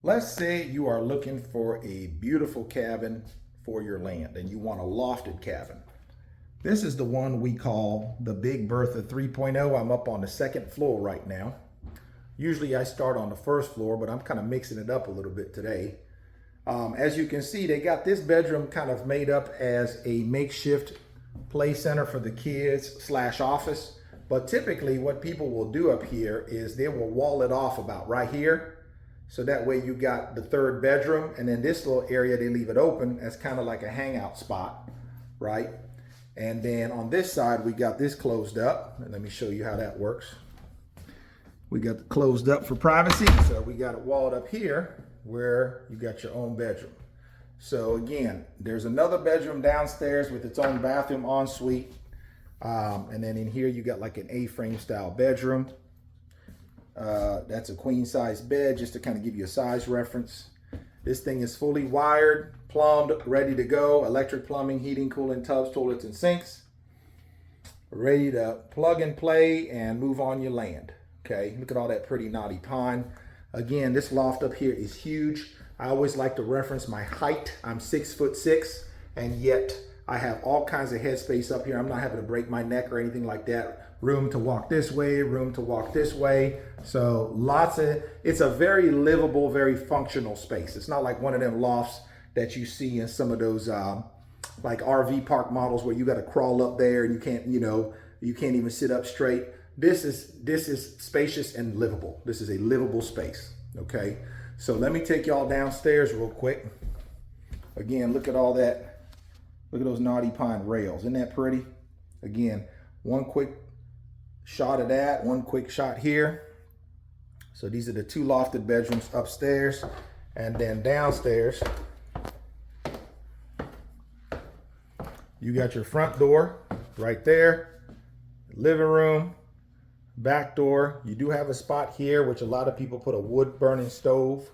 Let's say you are looking for a beautiful cabin for your land and you want a lofted cabin. This is the one we call the Big Bertha 3.0. I'm up on the second floor right now. Usually I start on the first floor, but I'm kind of mixing it up a little bit today. As you can see, they got this bedroom kind of made up as a makeshift play center for the kids / office. But typically what people will do up here is they will wall it off about right here. So that way you got the third bedroom, and then this little area, they leave it open as kind of like a hangout spot, right? And then on this side, we got this closed up. And let me show you how that works. We got it closed up for privacy. So we got it walled up here where you got your own bedroom. So again, there's another bedroom downstairs with its own bathroom ensuite. And then in here, you got like an A-frame style bedroom. That's a queen size bed, just to kind of give you a size reference. This thing is fully wired, plumbed, ready to go. Electric plumbing, heating, cooling, tubs, toilets, and sinks. Ready to plug and play and move on your land. Okay, look at all that pretty knotty pine. Again, this loft up here is huge. I always like to reference my height. I'm 6'6", and yet I have all kinds of headspace up here. I'm not having to break my neck or anything like that. Room to walk this way, room to walk this way. So it's a very livable, very functional space. It's not like one of them lofts that you see in some of those like RV park models where you got to crawl up there and you can't even sit up straight. This is spacious and livable. This is a livable space, okay? So let me take y'all downstairs real quick. Again, look at all that. Look at those knotty pine rails. Isn't that pretty? Again, one quick shot of that, one quick shot here. So these are the two lofted bedrooms upstairs, and then downstairs you got your front door right there, living room, back door. You do have a spot here which a lot of people put a wood burning stove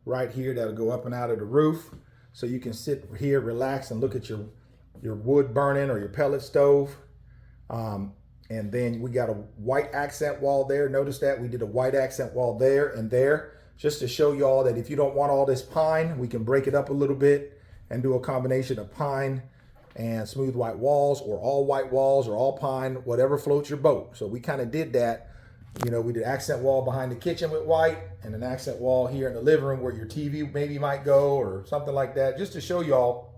right here that'll go up and out of the roof, so you can sit here, relax, and look at your wood burning or your pellet stove. And then we got a white accent wall there. Notice that we did a white accent wall there and there, just to show y'all that if you don't want all this pine, we can break it up a little bit and do a combination of pine and smooth white walls, or all white walls, or all pine, whatever floats your boat. So we kind of did that. You know, we did accent wall behind the kitchen with white, and an accent wall here in the living room where your TV maybe might go, or something like that, just to show y'all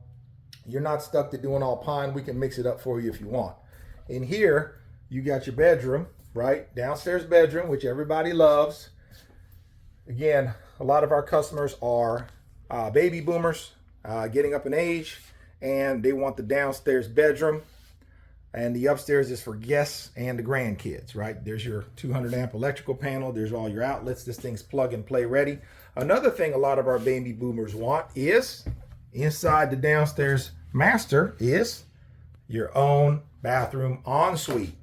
you're not stuck to doing all pine. We can mix it up for you if you want. In here, you got your bedroom, right? Downstairs bedroom, which everybody loves. Again, a lot of our customers are baby boomers, getting up in age, and they want the downstairs bedroom. And the upstairs is for guests and the grandkids, right? There's your 200 amp electrical panel. There's all your outlets. This thing's plug and play ready. Another thing a lot of our baby boomers want is, inside the downstairs master, is your own bathroom ensuite.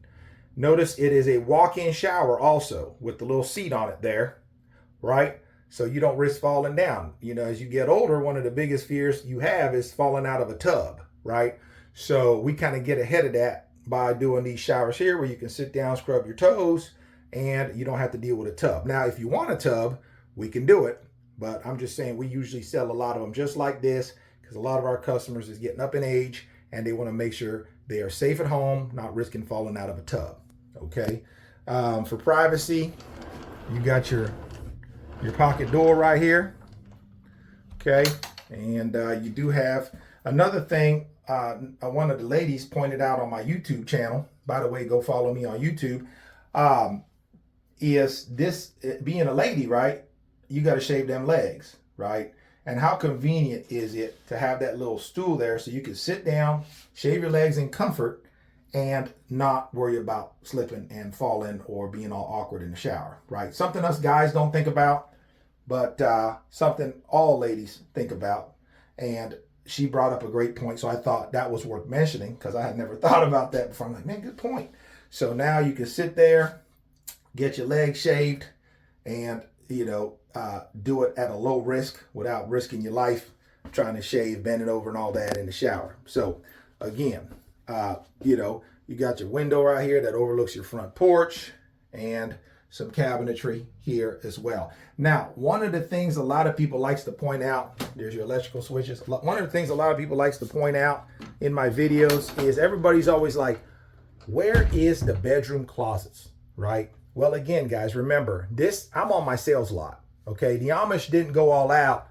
Notice it is a walk-in shower also, with the little seat on it there, right? So you don't risk falling down. You know, as you get older, one of the biggest fears you have is falling out of a tub, right? So we kind of get ahead of that by doing these showers here where you can sit down, scrub your toes, and you don't have to deal with a tub. Now, if you want a tub, we can do it. But I'm just saying, we usually sell a lot of them just like this, because a lot of our customers is getting up in age and they want to make sure they are safe at home, not risking falling out of a tub. Okay. For privacy, you got your pocket door right here. Okay. And you do have another thing. One of the ladies pointed out on my YouTube channel, by the way, go follow me on YouTube, is this, being a lady, right? You got to shave them legs, right? And how convenient is it to have that little stool there so you can sit down, shave your legs in comfort, and not worry about slipping and falling or being all awkward in the shower, right? Something us guys don't think about, but something all ladies think about. And she brought up a great point, so I thought that was worth mentioning, because I had never thought about that before. I'm like, man, good point. So now you can sit there, get your legs shaved, and do it at a low risk without risking your life trying to shave, bending over and all that in the shower. So again, you got your window right here that overlooks your front porch, and some cabinetry here as well. Now, one of the things a lot of people likes to point out, there's your electrical switches. One of the things a lot of people likes to point out in my videos is everybody's always like, where is the bedroom closets, right? Well, again, guys, remember this, I'm on my sales lot, okay? The Amish didn't go all out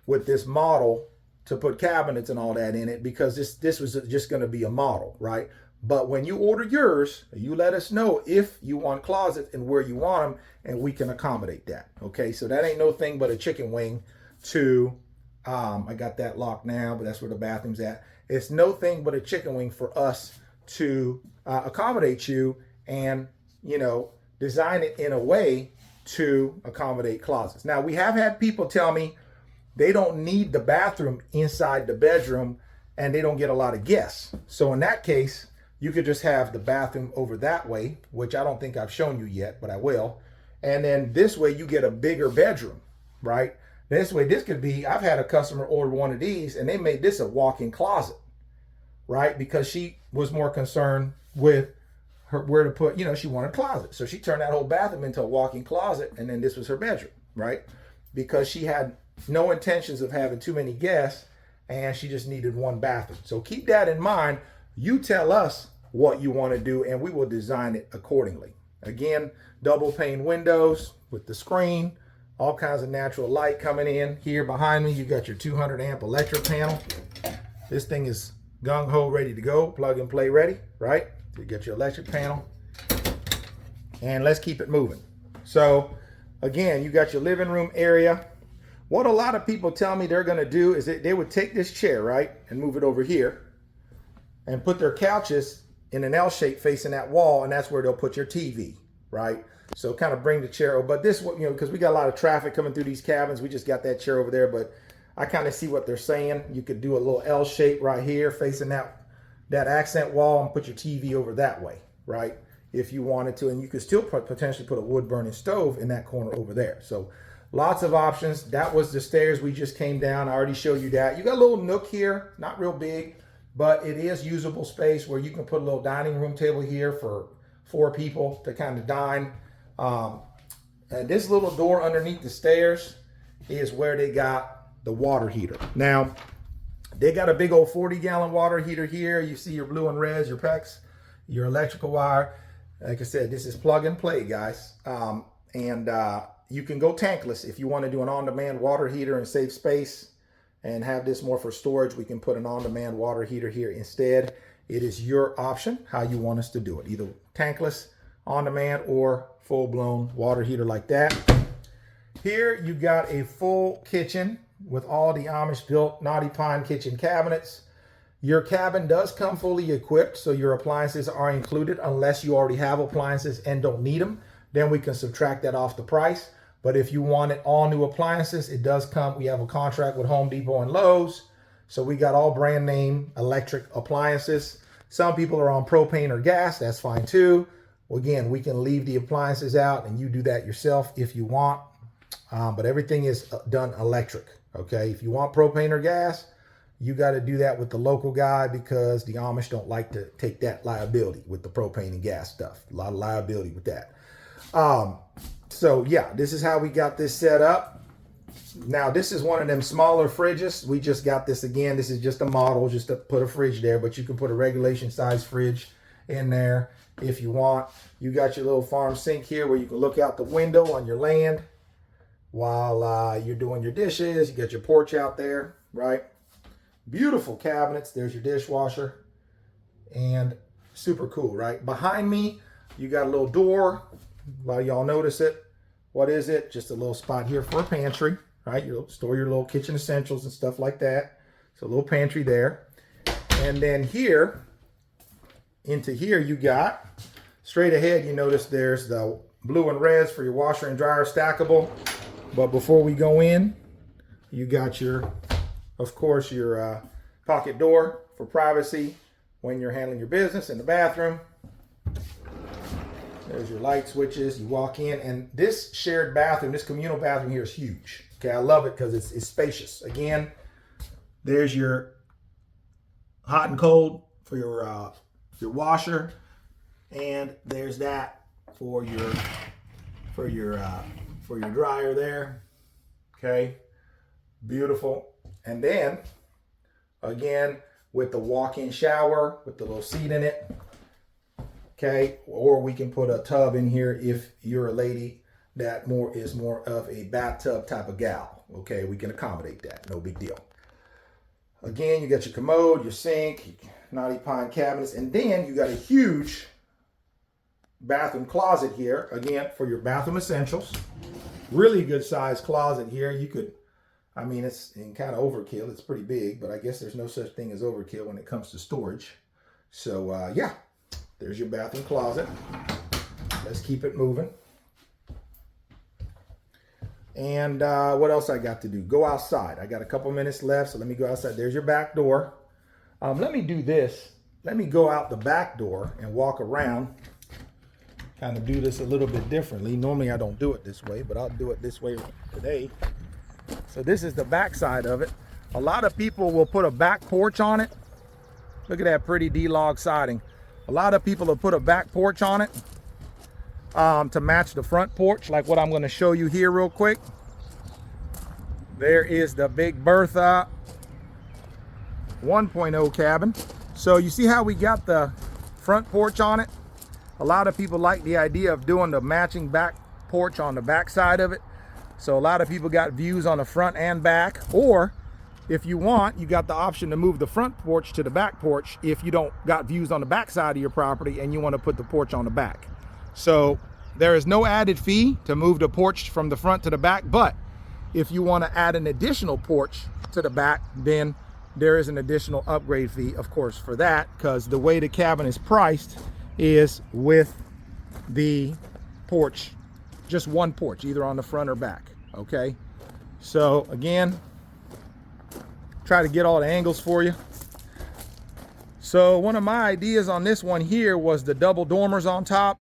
with this model to put cabinets and all that in it because this was just gonna be a model, right? But when you order yours, you let us know if you want closets and where you want them, and we can accommodate that. Okay, so that ain't no thing but a chicken wing to, I got that locked now, but that's where the bathroom's at. It's no thing but a chicken wing for us to accommodate you and, you know, design it in a way to accommodate closets. Now, we have had people tell me they don't need the bathroom inside the bedroom and they don't get a lot of guests. So in that case, you could just have the bathroom over that way, which I don't think I've shown you yet, but I will. And then this way you get a bigger bedroom, right? This way, this could be, I've had a customer order one of these and they made this a walk-in closet, right? Because she was more concerned with her, where to put, you know, she wanted a closet. So she turned that whole bathroom into a walk-in closet, and then this was her bedroom, right? Because she had no intentions of having too many guests and she just needed one bathroom. So keep that in mind. You tell us what you want to do and we will design it accordingly. Again, double pane windows with the screen, all kinds of natural light coming in. Here behind me, you got your 200 amp electric panel. This thing is gung-ho ready to go, plug and play ready, right? You get your electric panel and let's keep it moving. So again, you got your living room area. What a lot of people tell me they're going to do is they would take this chair, right, and move it over here and put their couches in an L shape facing that wall, and that's where they'll put your TV, right? So kind of bring the chair over. But this, you know, because we got a lot of traffic coming through these cabins, we just got that chair over there, but I kind of see what they're saying. You could do a little L shape right here facing that accent wall and put your TV over that way, right? If you wanted to, and you could still potentially put a wood burning stove in that corner over there. So lots of options. That was the stairs we just came down. I already showed you that. You got a little nook here, not real big, but it is usable space where you can put a little dining room table here for 4 people to kind of dine. And this little door underneath the stairs is where they got the water heater. Now, they got a big old 40-gallon water heater here. You see your blue and reds, your PEX, your electrical wire. Like I said, this is plug and play, guys. You can go tankless if you want to do an on-demand water heater and save space and have this more for storage. We can put an on-demand water heater here instead. It is your option how you want us to do it, either tankless, on-demand, or full-blown water heater like that. Here you got a full kitchen with all the Amish built Knotty Pine kitchen cabinets. Your cabin does come fully equipped, so your appliances are included unless you already have appliances and don't need them. Then we can subtract that off the price. But if you wanted all new appliances, it does come. We have a contract with Home Depot and Lowe's. So we got all brand name electric appliances. Some people are on propane or gas. That's fine too. Well, again, we can leave the appliances out and you do that yourself if you want. But everything is done electric. Okay. If you want propane or gas, you got to do that with the local guy because the Amish don't like to take that liability with the propane and gas stuff. A lot of liability with that. So yeah, this is how we got this set up. Now this is one of them smaller fridges. We just got this again. This is just a model just to put a fridge there, but you can put a regulation size fridge in there if you want. You got your little farm sink here where you can look out the window on your land while you're doing your dishes. You got your porch out there, right? Beautiful cabinets. There's your dishwasher and super cool, right? Behind me, you got a little door. A lot of y'all notice it. What is it? Just a little spot here for a pantry, right? You'll store your little kitchen essentials and stuff like that. So a little pantry there. And then here, into here, you got straight ahead, you notice there's the blue and reds for your washer and dryer stackable. But before we go in, you got your, of course, your pocket door for privacy when you're handling your business in the bathroom. There's your light switches. You walk in, and this shared bathroom, this communal bathroom here is huge. Okay, I love it because it's spacious. Again, there's your hot and cold for your washer, and there's that for your for your dryer there. Okay, beautiful. And then again with the walk-in shower with the little seat in it. Okay, or we can put a tub in here if you're a lady that is more of a bathtub type of gal. Okay, we can accommodate that, no big deal. Again, you got your commode, your sink, knotty pine cabinets, and then you got a huge bathroom closet here, again, for your bathroom essentials. Really good size closet here. You could, I mean, it's kind of overkill. It's pretty big, but I guess there's no such thing as overkill when it comes to storage. So yeah, there's your bathroom closet. Let's keep it moving. And what else I got to do? Go outside. I got a couple minutes left, so let me go outside. There's your back door. Let me do this. Let me go out the back door and walk around. Kind of do this a little bit differently. Normally I don't do it this way, but I'll do it this way today. So this is the back side of it. A lot of people will put a back porch on it. Look at that pretty D-log siding. A lot of people will put a back porch on it to match the front porch, like what I'm going to show you here real quick. There is the big Bertha 1.0 cabin. So you see how we got the front porch on it? A lot of people like the idea of doing the matching back porch on the back side of it. So a lot of people got views on the front and back, or if you want, you got the option to move the front porch to the back porch if you don't got views on the back side of your property and you want to put the porch on the back. So there is no added fee to move the porch from the front to the back, but if you want to add an additional porch to the back, then there is an additional upgrade fee, of course, for that, because the way the cabin is priced is with the porch, just one porch, either on the front or back. Okay, so again, try to get all the angles for you. So one of my ideas on this one here was the double dormers on top.